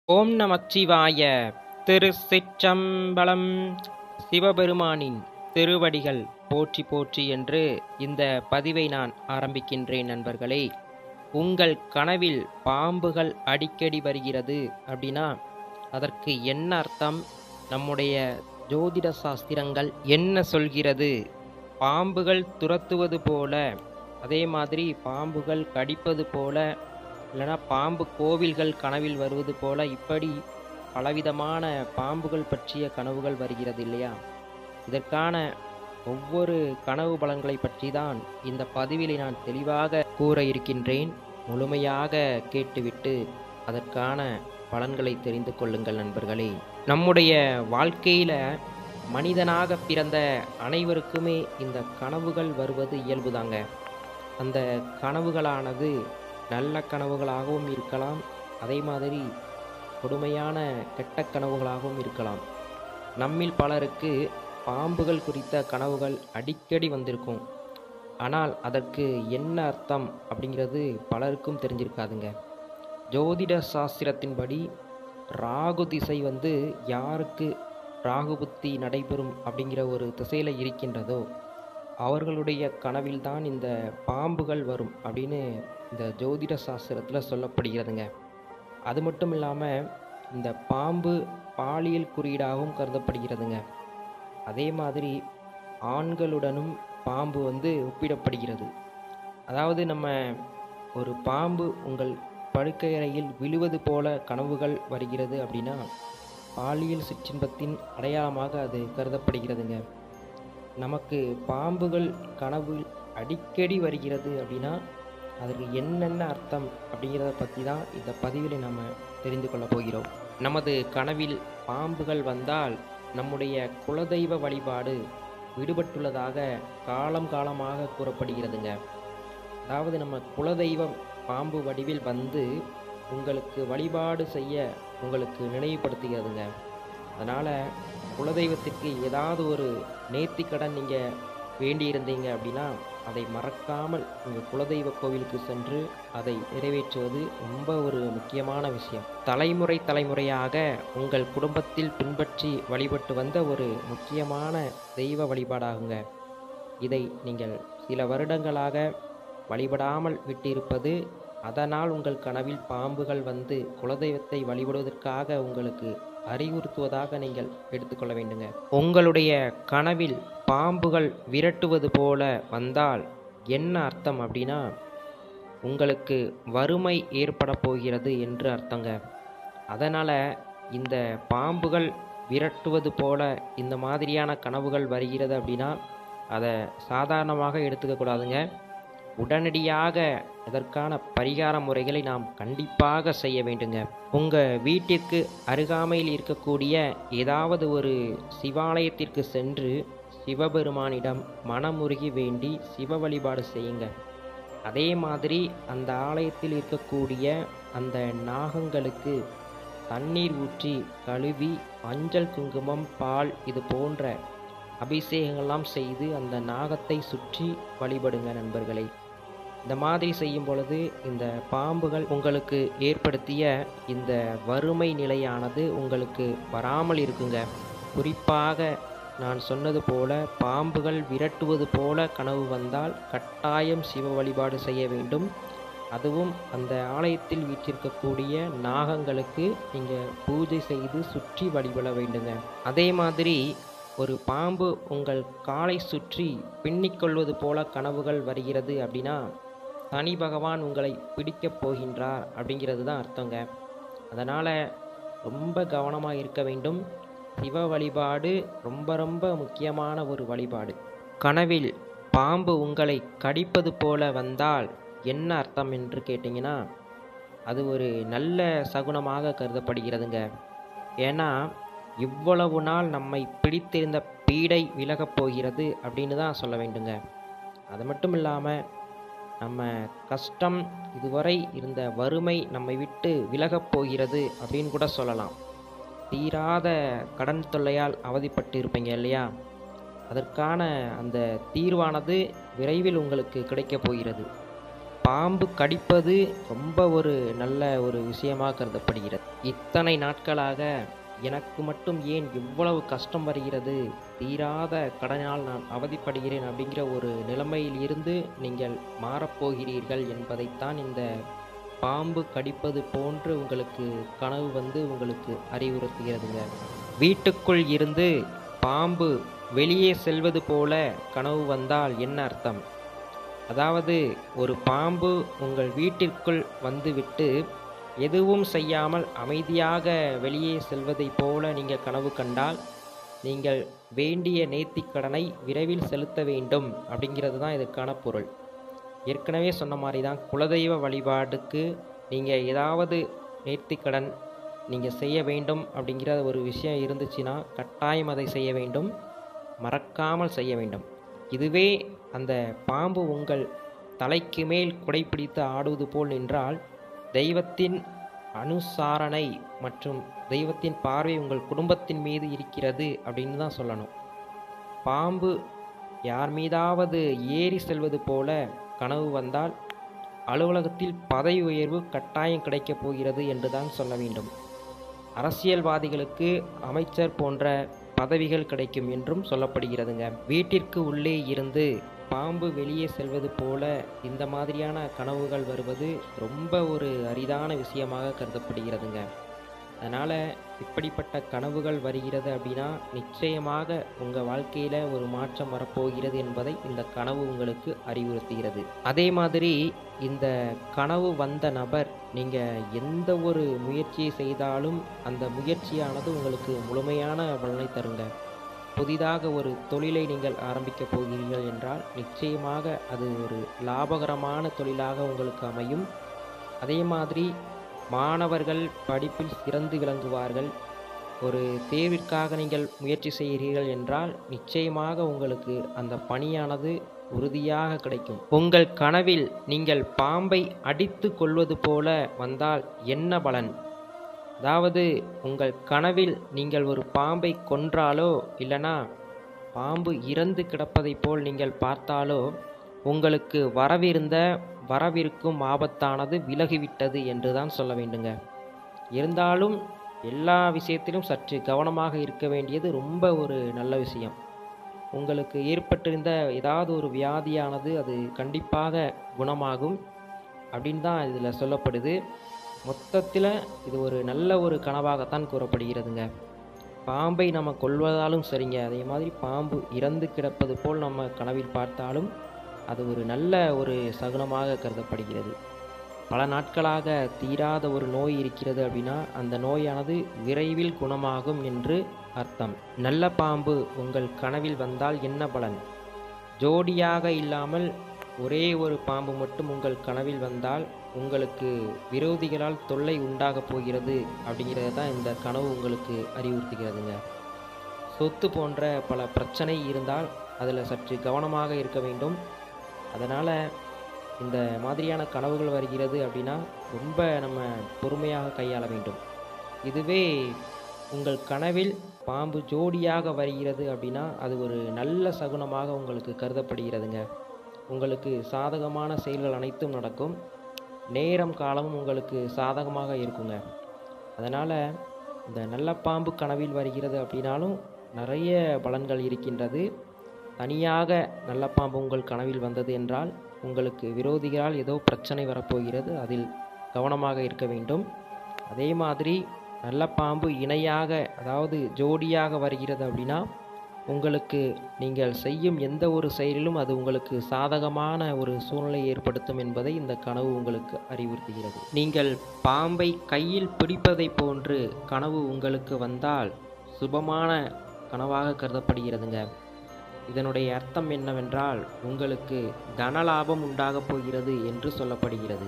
ஓம் நமச்சிவாய. திருச்சிற்றம்பலம். சிவபெருமானின் திருவடிகள் போற்றி போற்றி என்று இந்த பதிவை நான் ஆரம்பிக்கின்றேன். நண்பர்களே, உங்கள் கனவில் பாம்புகள் அடிக்கடி வருகிறது அப்படின்னா அதற்கு என்ன அர்த்தம்? நம்முடைய ஜோதிட சாஸ்திரங்கள் என்ன சொல்கிறது? பாம்புகள் துரத்துவது போல, அதே மாதிரி பாம்புகள் கடிப்பது போல, இல்லைனா பாம்பு கோவில்கள் கனவில் வருவது போல, இப்படி பலவிதமான பாம்புகள் பற்றிய கனவுகள் வருகிறது இல்லையா? இதற்கான ஒவ்வொரு கனவு பலன்களை பற்றி தான் இந்த பதிவில் நான் தெளிவாக கூற இருக்கின்றேன். முழுமையாக கேட்டுவிட்டு அதற்கான பலன்களை தெரிந்து கொள்ளுங்கள் நண்பர்களே. நம்முடைய வாழ்க்கையில் மனிதனாக பிறந்த அனைவருக்குமே இந்த கனவுகள் வருவது இயல்புதாங்க. அந்த கனவுகளானது நல்ல கனவுகளாகவும் இருக்கலாம், அதே மாதிரி கொடுமையான கெட்ட கனவுகளாகவும் இருக்கலாம். நம்மில் பலருக்கு பாம்புகள் குறித்த கனவுகள் அடிக்கடி வந்திருக்கும். ஆனால் அதற்கு என்ன அர்த்தம் அப்படிங்கிறது பலருக்கும் தெரிஞ்சிருக்காதுங்க. ஜோதிட சாஸ்திரத்தின்படி ராகு திசை யாருக்கு ராகு புத்தி நடைபெறும் அப்படிங்கிற ஒரு திசையில் இருக்கின்றதோ அவர்களுடைய கனவில்தான் இந்த பாம்புகள் வரும் அப்படின்னு இந்த ஜோதிட சாஸ்திரத்தில் சொல்லப்படுகிறதுங்க. அது மட்டும் இல்லாமல் இந்த பாம்பு பாலியல் குறியீடாகவும் கருதப்படுகிறதுங்க. அதே மாதிரி ஆண்களுடனும் பாம்பு ஒப்பிடப்படுகிறது. அதாவது நம்ம ஒரு பாம்பு உங்கள் படுக்கை அறையில் விழுவது போல கனவுகள் வருகிறது அப்படின்னா பாலியல் சிற்றின்பத்தின் அடையாளமாக அது கருதப்படுகிறதுங்க. நமக்கு பாம்புகள் கனவு அடிக்கடி வருகிறது அப்படின்னா அதற்கு என்னென்ன அர்த்தம் அப்படிங்கிறத பற்றி தான் இந்த பதிவில் நம்ம தெரிந்து கொள்ள போகிறோம். நமது கனவில் பாம்புகள் வந்தால் நம்முடைய குலதெய்வ வழிபாடு விடுபட்டுள்ளதாக காலம் காலமாக கூறப்படுகிறதுங்க. அதாவது நம்ம குலதெய்வம் பாம்பு வடிவில் உங்களுக்கு வழிபாடு செய்ய உங்களுக்கு நினைவுபடுத்துகிறதுங்க. அதனால் குலதெய்வத்திற்கு ஏதாவது ஒரு நேர்த்திக்கடன் நீங்கள் வேண்டியிருந்தீங்க அப்படின்னா அதை மறக்காமல் உங்கள் குலதெய்வ கோவிலுக்கு சென்று அதை நிறைவேற்றுவது ரொம்ப ஒரு முக்கியமான விஷயம். தலைமுறையாக உங்கள் குடும்பத்தில் பின்பற்றி வழிபட்டு வந்த ஒரு முக்கியமான தெய்வ வழிபாடாகுங்க. இதை நீங்கள் சில வருடங்களாக வழிபடாமல் விட்டிருப்பது, அதனால் உங்கள் கனவில் பாம்புகள் குலதெய்வத்தை வழிபடுவதற்காக உங்களுக்கு அறிவுறுத்துவதாக நீங்கள் எடுத்துக்கொள்ள வேண்டுங்க. உங்களுடைய கனவில் பாம்புகள் விரட்டுவது போல வந்தால் என்ன அர்த்தம் அப்படின்னா உங்களுக்கு வறுமை ஏற்பட போகிறது என்று அர்த்தங்க. அதனால் இந்த பாம்புகள் விரட்டுவது போல இந்த மாதிரியான கனவுகள் வருகிறது அப்படின்னா அதை சாதாரணமாக எடுத்துக்க கூடாதுங்க. உடனடியாக இதற்கான பரிகார முறைகளை நாம் கண்டிப்பாக செய்ய வேண்டுங்க. உங்கள் வீட்டிற்கு அருகாமையில் இருக்கக்கூடிய ஏதாவது ஒரு சிவாலயத்திற்கு சென்று சிவபெருமானிடம் மனமுருகி வேண்டி சிவ வழிபாடு செய்யுங்க. அதே மாதிரி அந்த ஆலயத்தில் இருக்கக்கூடிய அந்த நாகங்களுக்கு தண்ணீர் ஊற்றி கழுவி மஞ்சள் குங்குமம் பால் இது போன்ற அபிஷேகங்கள்லாம் செய்து அந்த நாகத்தை சுற்றி வழிபடுங்க நண்பர்களே. இந்த மாதிரி செய்யும் பொழுது இந்த பாம்புகள் உங்களுக்கு ஏற்படுத்திய இந்த வறுமை நிலையானது உங்களுக்கு வராமல் இருக்குங்க. குறிப்பாக நான் சொன்னது போல பாம்புகள் விரட்டுவது போல கனவு வந்தால் கட்டாயம் சிவ வழிபாடு செய்ய வேண்டும். அதுவும் அந்த ஆலயத்தில் வீற்றிருக்கக்கூடிய நாகங்களுக்கு நீங்கள் பூஜை செய்து சுற்றி வழிபட வேண்டுங்க. அதே மாதிரி ஒரு பாம்பு உங்கள் காலை சுற்றி பின்னிக்கொள்வது போல கனவுகள் வருகிறது அப்படின்னா சனி பகவான் உங்களை பிடிக்கப் போகின்றார் அப்படிங்கிறது தான் அர்த்தங்க. அதனால் ரொம்ப கவனமாக இருக்க வேண்டும். சிவ வழிபாடு ரொம்ப ரொம்ப முக்கியமான ஒரு வழிபாடு. கனவில் பாம்பு உங்களை கடிப்பது போல வந்தால் என்ன அர்த்தம் என்று கேட்டிங்கன்னா அது ஒரு நல்ல சகுனமாக கருதப்படுகிறதுங்க. ஏன்னா இவ்வளவு நாள் நம்மை பிடித்திருந்த பீடை விலகப் போகிறது அப்படின்னு தான் சொல்ல வேண்டுங்க. அது மட்டும் இல்லாமல் நம்ம கஷ்டம், இதுவரை இருந்த வறுமை நம்மை விட்டு விலகப் போகிறது அப்படின்னு கூட சொல்லலாம். தீராத கடன் தொல்லையால் அவதிப்பட்டு இருப்பீங்க இல்லையா? அதற்கான அந்த தீர்வானது விரைவில் உங்களுக்கு கிடைக்கப் போகிறது. பாம்பு கடிப்பது ரொம்ப ஒரு நல்ல ஒரு விஷயமாக கருதப்படுகிறது. இத்தனை நாட்களாக எனக்கு மட்டும் ஏன் இவ்வளவு கஷ்டம் வருகிறது, தீராத கடனால் நான் அவதிப்படுகிறேன் அப்படிங்கிற ஒரு நிலைமையில் இருந்து நீங்கள் மாறப்போகிறீர்கள் என்பதைத்தான் இந்த பாம்பு கடிப்பது போன்று உங்களுக்கு கனவு உங்களுக்கு அறிவுறுத்துகிறதுங்க. வீட்டுக்குள் இருந்து பாம்பு வெளியே செல்வது போல கனவு வந்தால் என்ன அர்த்தம்? அதாவது ஒரு பாம்பு உங்கள் வீட்டிற்குள் வந்துவிட்டு எதுவும் செய்யாமல் அமைதியாக வெளியே செல்வதைப் போல நீங்கள் கனவு கண்டால் நீங்கள் வேண்டிய நேர்த்திக்கடனை விரைவில் செலுத்த வேண்டும் அப்படிங்கிறது தான் இதுக்கான பொருள். ஏற்கனவே சொன்ன மாதிரி தான் குலதெய்வ வழிபாடுக்கு நீங்கள் ஏதாவது நேர்த்திக்கடன் நீங்கள் செய்ய வேண்டும் அப்படிங்கிற ஒரு விஷயம் இருந்துச்சுன்னா கட்டாயம் அதை செய்ய வேண்டும், மறக்காமல் செய்ய வேண்டும். இதுவே அந்த பாம்பு உங்கள் தலைக்கு மேல் குடைப்பிடித்து ஆடுவது போல் நின்றால் தெய்வத்தின் அனுசாரணை மற்றும் தெய்வத்தின் பார்வை உங்கள் குடும்பத்தின் மீது இருக்கிறது அப்படின்னு தான் சொல்லணும். பாம்பு யார் மீதாவது ஏறி செல்வது போல கனவு வந்தால் அலுவலகத்தில் பதவி உயர்வு கட்டாயம் கிடைக்கப் போகிறது என்று தான் சொல்ல வேண்டும். அரசியல்வாதிகளுக்கு அமைச்சர் போன்ற பதவிகள் கிடைக்கும் என்றும் சொல்லப்படுகிறதுங்க. வீட்டிற்கு உள்ளே இருந்து பாம்பு வெளியே செல்வது போல இந்த மாதிரியான கனவுகள் வருவது ரொம்ப ஒரு அரிதான விஷயமாக கருதப்படுகிறதுங்க. அதனால் இப்படிப்பட்ட கனவுகள் வருகிறது அப்படின்னா நிச்சயமாக உங்கள் வாழ்க்கையில் ஒரு மாற்றம் வரப்போகிறது என்பதை இந்த கனவு உங்களுக்கு அறிவுறுத்துகிறது. அதே மாதிரி இந்த கனவு வந்த நபர் நீங்கள் எந்த ஒரு முயற்சியை செய்தாலும் அந்த முயற்சியானது உங்களுக்கு முழுமையான பலனை தருங்க. புதிதாக ஒரு தொழிலை நீங்கள் ஆரம்பிக்கப் போகிறீர்கள் என்றால் நிச்சயமாக அது ஒரு லாபகரமான தொழிலாக உங்களுக்கு அமையும். அதே மாதிரி மாணவர்கள் படிப்பில் சிறந்து விளங்குவார்கள். ஒரு தேர்விற்காக நீங்கள் முயற்சி செய்கிறீர்கள் என்றால் நிச்சயமாக உங்களுக்கு அந்த பணியானது உறுதியாக கிடைக்கும். உங்கள் கனவில் நீங்கள் பாம்பை அடித்து கொள்வது போல வந்தால் என்ன பலன்? அதாவது உங்கள் கனவில் நீங்கள் ஒரு பாம்பை கொன்றாலோ இல்லைனா பாம்பு இறந்து கிடப்பதை போல் நீங்கள் பார்த்தாலோ உங்களுக்கு வரவிருக்கும் ஆபத்தானது விலகிவிட்டது என்று தான் சொல்ல வேண்டுங்க. இருந்தாலும் எல்லா விஷயத்திலும் சற்று கவனமாக இருக்க வேண்டியது ரொம்ப ஒரு நல்ல விஷயம். உங்களுக்கு ஏற்பட்டிருந்த ஏதாவது ஒரு வியாதியானது அது கண்டிப்பாக குணமாகும் அப்படின்னு தான் இதில் சொல்லப்படுது. மொத்தத்தில் இது ஒரு நல்ல ஒரு கனவாகத்தான் கூறப்படுகிறதுங்க. பாம்பை நம்ம கொல்வதாலும் சரிங்க, அதே மாதிரி பாம்பு இறந்து கிடப்பது போல் நம்ம கனவில் பார்த்தாலும் அது ஒரு நல்ல ஒரு சகுனமாக கருதப்படுகிறது. பல நாட்களாக தீராத ஒரு நோய் இருக்கிறது அப்படின்னா அந்த நோயானது விரைவில் குணமாகும் என்று அர்த்தம். நல்ல பாம்பு உங்கள் கனவில் வந்தால் என்ன பலன்? ஜோடியாக இல்லாமல் ஒரே ஒரு பாம்பு மட்டும் உங்கள் கனவில் வந்தால் உங்களுக்கு விரோதிகளால் தொல்லை உண்டாகப் போகிறது அப்படிங்கிறது தான் இந்த கனவு உங்களுக்கு அறிவுறுத்துகிறதுங்க. சொத்து போன்ற பல பிரச்சனை இருந்தால் அதில் சற்று கவனமாக இருக்க வேண்டும். அதனால் இந்த மாதிரியான கனவுகள் வருகிறது அப்படின்னா ரொம்ப நம்ம பொறுமையாக கையாள வேண்டும். இதுவே உங்கள் கனவில் பாம்பு ஜோடியாக வருகிறது அப்படின்னா அது ஒரு நல்ல சகுனமாக உங்களுக்கு கருதப்படுகிறதுங்க. உங்களுக்கு சாதகமான செயல்கள் அனைத்தும் நடக்கும். நேரம் காலமும் உங்களுக்கு சாதகமாக இருக்குங்க. அதனால் இந்த நல்ல பாம்பு கனவில் வருகிறது அப்படின்னாலும் நிறைய பலன்கள் இருக்கின்றது. தனியாக நல்ல பாம்பு உங்கள் கனவில் வந்தது என்றால் உங்களுக்கு விரோதிகளால் ஏதோ பிரச்சனை வரப்போகிறது, அதில் கவனமாக இருக்க வேண்டும். அதே மாதிரி நல்ல பாம்பு இணையாக அதாவது ஜோடியாக வருகிறது அப்படின்னா உங்களுக்கு நீங்கள் செய்யும் எந்த ஒரு செயலிலும் அது உங்களுக்கு சாதகமான ஒரு சூழ்நிலை ஏற்படுத்தும் என்பதை இந்த கனவு உங்களுக்கு அறிவுறுத்துகிறது. நீங்கள் பாம்பை கையில் பிடிப்பதை போன்று கனவு உங்களுக்கு வந்தால் சுபமான கனவாக கருதப்படுகிறதுங்க. இதனுடைய அர்த்தம் என்னவென்றால் உங்களுக்கு தனலாபம் உண்டாகப் போகிறது என்று சொல்லப்படுகிறது.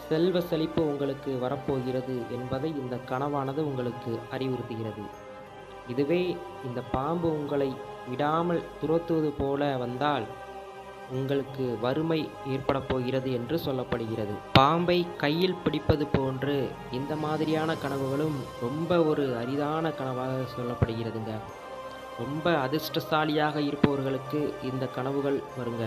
செல்வ செழிப்பு உங்களுக்கு வரப்போகிறது என்பதை இந்த கனவானது உங்களுக்கு அறிவுறுத்துகிறது. இதுவே இந்த பாம்பு உங்களை விடாமல் துரத்துவது போல வந்தால் உங்களுக்கு வறுமை ஏற்பட போகிறது என்று சொல்லப்படுகிறது. பாம்பை கையில் பிடிப்பது போன்று இந்த மாதிரியான கனவுகளும் ரொம்ப ஒரு அரிதான கனவாக சொல்லப்படுகிறதுங்க. ரொம்ப அதிர்ஷ்டசாலியாக இருப்பவர்களுக்கு இந்த கனவுகள் வருங்க.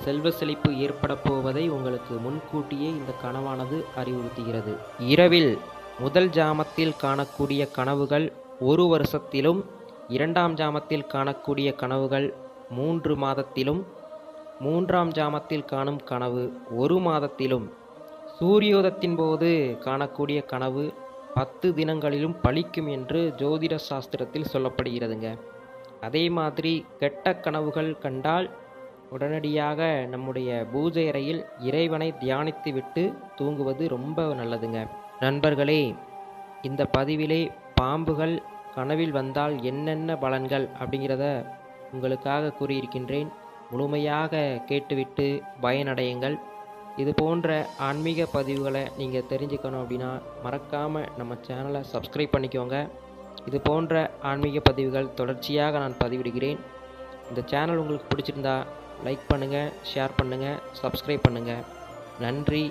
செல்வ செழிப்பு ஏற்பட போவதை உங்களுக்கு முன்கூட்டியே இந்த கனவானது அறிவுறுத்துகிறது. இரவில் முதல் ஜாமத்தில் காணக்கூடிய கனவுகள் 1 வருஷத்திலும், 2ஆம் ஜாமத்தில் காணக்கூடிய கனவுகள் 3 மாதத்திலும், 3ஆம் ஜாமத்தில் காணும் கனவு 1 மாதத்திலும், சூரியோதயத்தின் போது காணக்கூடிய கனவு 10 தினங்களிலும் பலிக்கும் என்று ஜோதிட சாஸ்திரத்தில் சொல்லப்படுகிறதுங்க. அதே மாதிரி கெட்ட கனவுகள் கண்டால் உடனடியாக நம்முடைய பூஜை அறையில் இறைவனை தியானித்து விட்டு தூங்குவது ரொம்ப நல்லதுங்க. நண்பர்களே, இந்த பதிவிலே பாம்புகள் கனவில் வந்தால் என்னென்ன பலன்கள் அப்படிங்கிறத உங்களுக்காக கூறியிருக்கின்றேன். முழுமையாக கேட்டுவிட்டு பயனடையுங்கள். இது போன்ற ஆன்மீக பதிவுகளை நீங்கள் தெரிஞ்சுக்கணும் அப்படின்னா மறக்காமல் நம்ம சேனலை சப்ஸ்கிரைப் பண்ணிக்கோங்க. இது போன்ற ஆன்மீக பதிவுகள் தொடர்ச்சியாக நான் பதிவிடுகிறேன். இந்த சேனல் உங்களுக்கு பிடிச்சிருந்தா லைக் பண்ணுங்கள், ஷேர் பண்ணுங்கள், சப்ஸ்கிரைப் பண்ணுங்கள். நன்றி,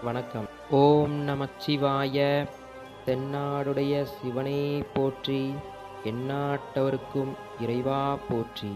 வணக்கம். ஓம் நமச்சிவாய. தென்னாடுடைய சிவனே போற்றி, எந்நாட்டவருக்கும் இறைவா போற்றி.